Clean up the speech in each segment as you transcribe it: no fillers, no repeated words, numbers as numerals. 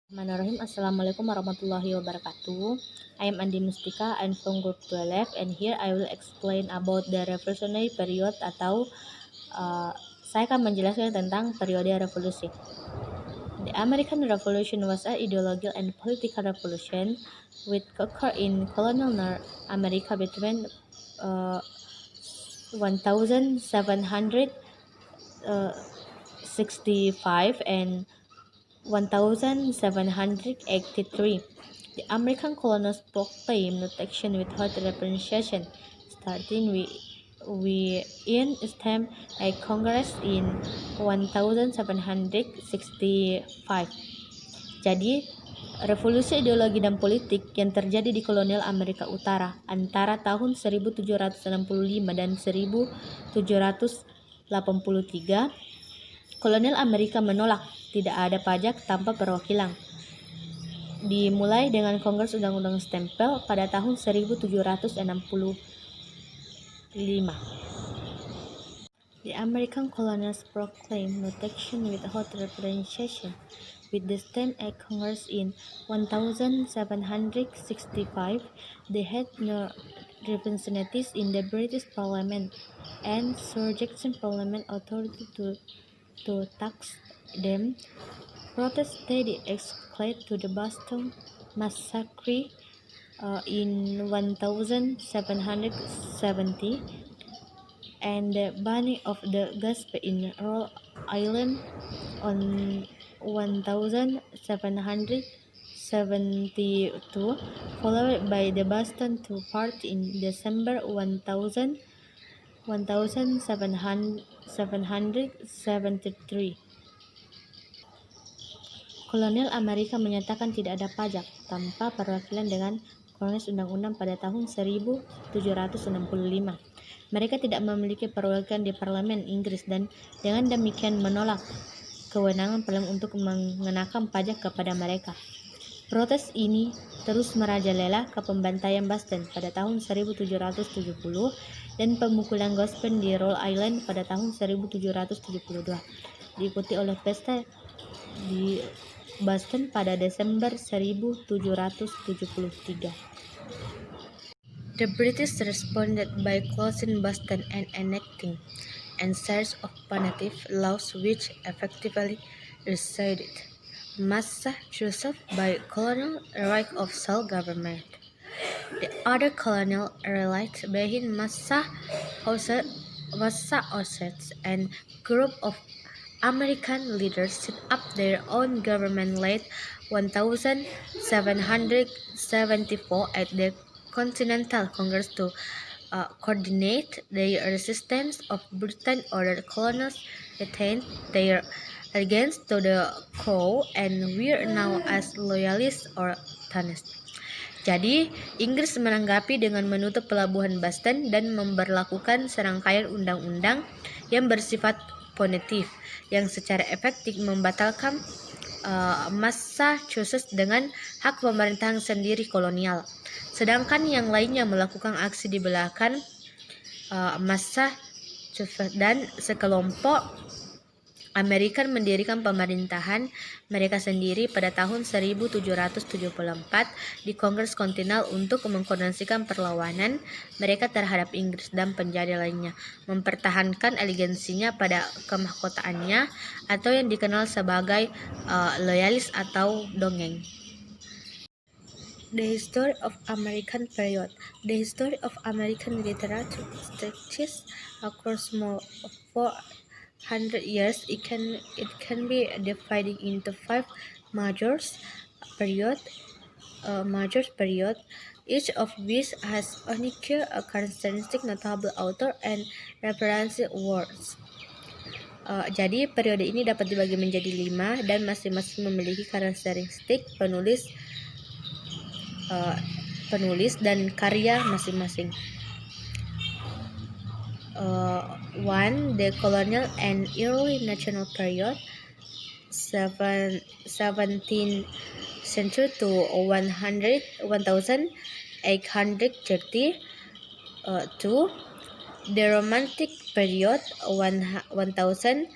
Bismillahirrahmanirrahim. Assalamualaikum warahmatullahi wabarakatuh. I am Andi Mustika. I'm from Group 12 and here I will explain about the revolutionary period atau saya akan menjelaskan tentang periode revolusi. The American Revolution was an ideological and political revolution which occurred in colonial North America between 1765 and 1783. The American colonists proclaimed no taxation without representation, starting in stem a Congress in 1765. Jadi, revolusi ideologi dan politik yang terjadi di kolonial Amerika Utara antara tahun 1765 dan 1783, kolonial Amerika menolak tidak ada pajak tanpa perwakilan. Dimulai dengan Kongres Undang-Undang Stempel pada tahun 1765. The American colonists proclaimed no taxation without representation with the stem at Congress in 1765. They had no representatives in the British Parliament and subjected Parliament authority to tax them. Protests steadily escalated to the Boston Massacre in 1770 and the banning of the gospel in Rhode Island on 1772, followed by the Boston Tea Party in December 1773. Kolonial Amerika menyatakan tidak ada pajak tanpa perwakilan dengan Kongres Undang-Undang pada tahun 1765. Mereka tidak memiliki perwakilan di parlemen Inggris dan dengan demikian menolak kewenangan parlemen untuk mengenakan pajak kepada mereka. Protes ini terus merajalela ke pembantaian Boston pada tahun 1770 dan pemukulan gospel di Rhode Island pada tahun 1772, diikuti oleh pesta di Boston pada Desember 1773. The British responded by closing Boston and enacting a series of punitive laws which effectively resided Massachusetts by colonial right of self-government. The other colonial allies behind Massachusetts and group of American leaders set up their own government late 1774 at the Continental Congress to coordinate their resistance of Britain. Other colonists retained their allegiance to the Crown and were known as loyalists or Tannist. Jadi, Inggris menanggapi dengan menutup pelabuhan Boston dan memberlakukan serangkaian undang-undang yang bersifat punitif yang secara efektif membatalkan Massachusetts dengan hak pemerintahan sendiri kolonial. Sedangkan yang lainnya melakukan aksi di belakang Massachusetts dan sekelompok Amerikan mendirikan pemerintahan mereka sendiri pada tahun 1774 di Kongres Kontinental untuk mengkoordinasikan perlawanan mereka terhadap Inggris dan penjajah lainnya, mempertahankan aliansinya pada kemahkotaannya atau yang dikenal sebagai loyalis atau dongeng. The history of American period. The history of American literature stretches across more of 400 years. It can be divided into 5 major periods, each of which has unique characteristic, notable author, and reference words. Jadi periode ini dapat dibagi menjadi 5 dan masing-masing memiliki karakteristik penulis dan karya masing-masing. 1. The colonial and early national period, 17th century to 1830. 2. The romantic period, 1830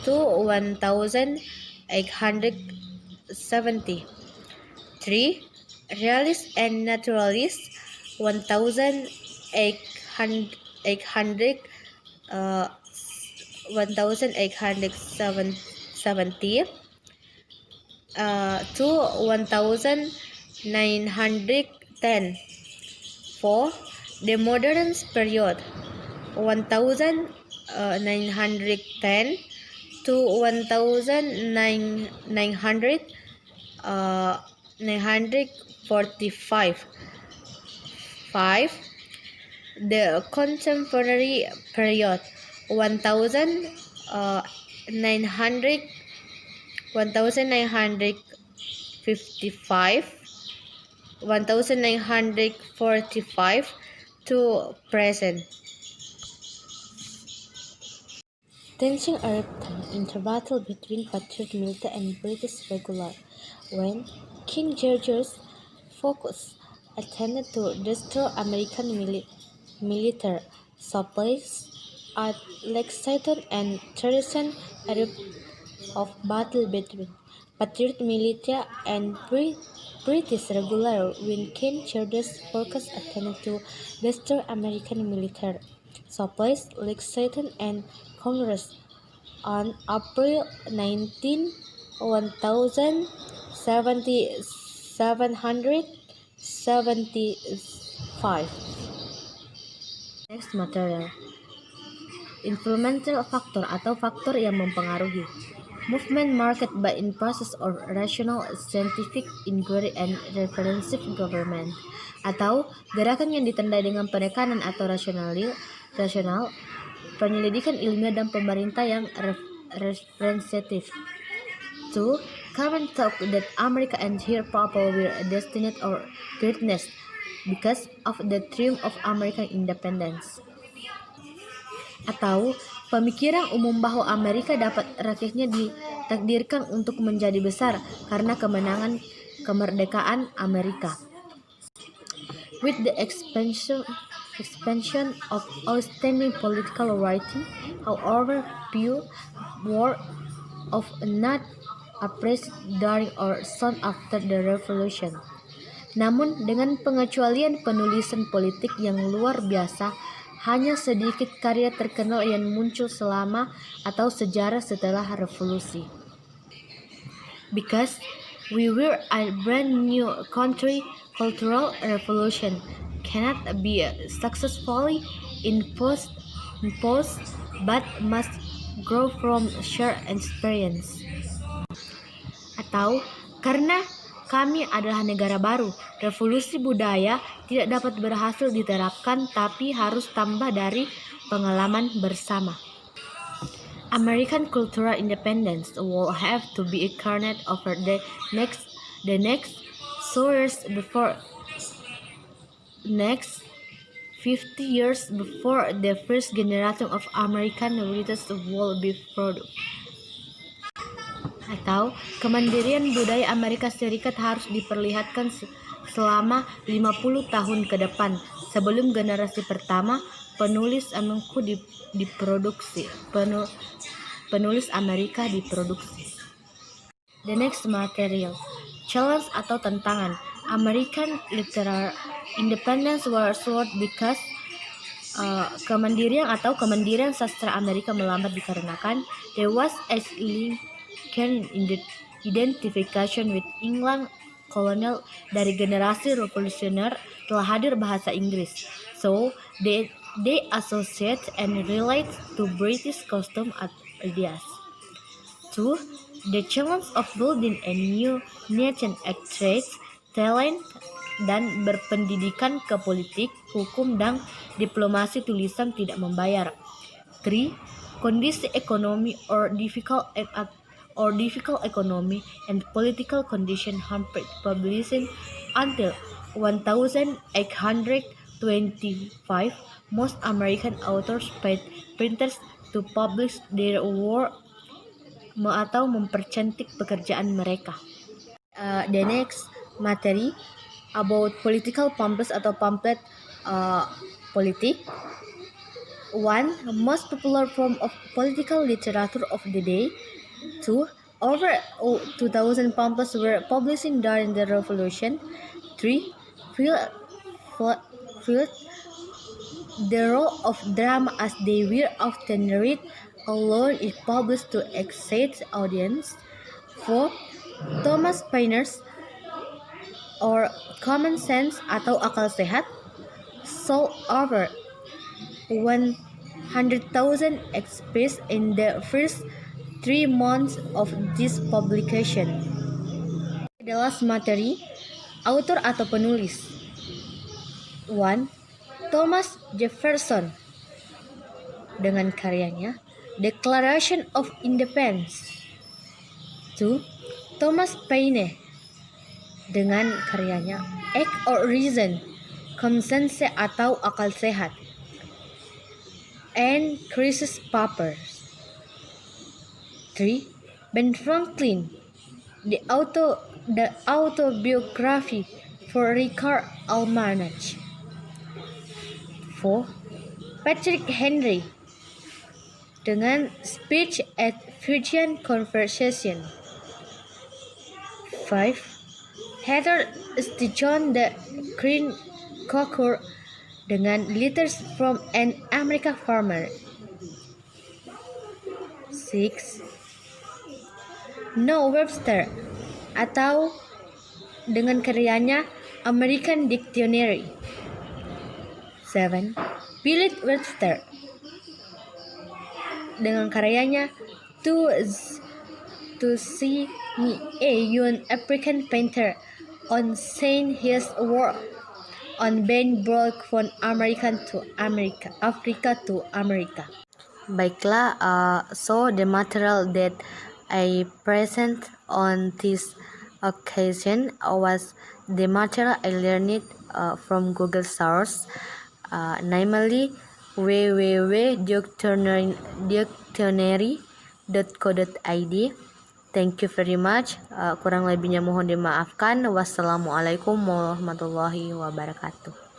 to 1880. 1870. 3. Realist and Naturalist 1800 uh, 1870 to 1910. 4. The Modern Period 1910 to 1945. 5. The Contemporary Period 1900 1955 1945 to present. Tension erupted in the battle between Patriot military and British regular when King George's focus attempted to destroy American military supplies at Lexington and Trenton. Erupted of battle between Patriot military and British regular when King George's focus attempted to destroy American military supplies, Lexington and Congress on April 19, 1775. Next material. Influential factor atau faktor yang mempengaruhi. Movement marked by in process or rational scientific inquiry and referensive government, atau gerakan yang ditandai dengan penekanan atau rasional penyelidikan ilmiah dan pemerintah yang referensitif. 2. Current talk that America and her people were destined or greatness because of the triumph of American independence, atau pemikiran umum bahwa Amerika dapat rakyatnya ditakdirkan untuk menjadi besar karena kemerdekaan Amerika. With the expansion of outstanding political writing, however, few were of not appreciated during or soon after the revolution. Namun dengan pengecualian penulisan politik yang luar biasa, hanya sedikit karya terkenal yang muncul selama atau sejarah setelah revolusi. Because we were a brand new country, cultural revolution cannot be successfully imposed but must grow from shared experience. Atau karena kami adalah negara baru, revolusi budaya tidak dapat berhasil diterapkan tapi harus tambah dari pengalaman bersama. American cultural independence will have to be incarnate over the next next 50 years before the first generation of American writers will be produced. Atau kemandirian budaya Amerika Serikat harus diperlihatkan selama 50 tahun ke depan sebelum generasi pertama penulis Amerika diproduksi. The next material. Challenge atau tantangan. American literary independence was short because kemandirian sastra Amerika melambat dikarenakan there was a identification with England kolonial dari generasi revolusioner telah hadir bahasa Inggris, so they associate and relate to British custom and ideas. 2. The challenge of building a new nation attracts talent dan berpendidikan ke politik, hukum, dan diplomasi tulisan tidak membayar. 3. Kondisi ekonomi or difficult economy and political condition hampered publishing until 1825. Most American authors paid printers to publish their work atau mempercantik pekerjaan mereka. The next materi about political pamphlets atau pamflet politik. 1. Most popular form of political literature of the day. 2. Over 2,000 pamphlets were published during the revolution. 3. Filled the role of drama as they were often read alone if published to excite audience. 4. Thomas Paine's or common sense atau akal sehat sold over 100,000 copies in the first 3 months of this publication. Adalah materi, author atau penulis. 1. Thomas Jefferson dengan karyanya Declaration of Independence. 2. Thomas Paine dengan karyanya Act or Reason, Conscience atau akal sehat, and Crisis Papers. 3. Ben Franklin, the autobiography for Richard Almanach. 4. Patrick Henry dengan Speech at Virgin Conversation. 5. Heather Stijon the Green Cocker dengan Letters from an American Farmer. 6. Noah Webster atau dengan karyanya American Dictionary. 7. Philip Webster dengan karyanya To See Me, a young African painter, on saying his work on being brought from Africa to America. Baiklah, so the material that I present on this occasion was the material I learned from Google source, namely www.dictionary.co.id. Thank you very much. Kurang lebihnya mohon dimaafkan. Wassalamualaikum warahmatullahi wabarakatuh.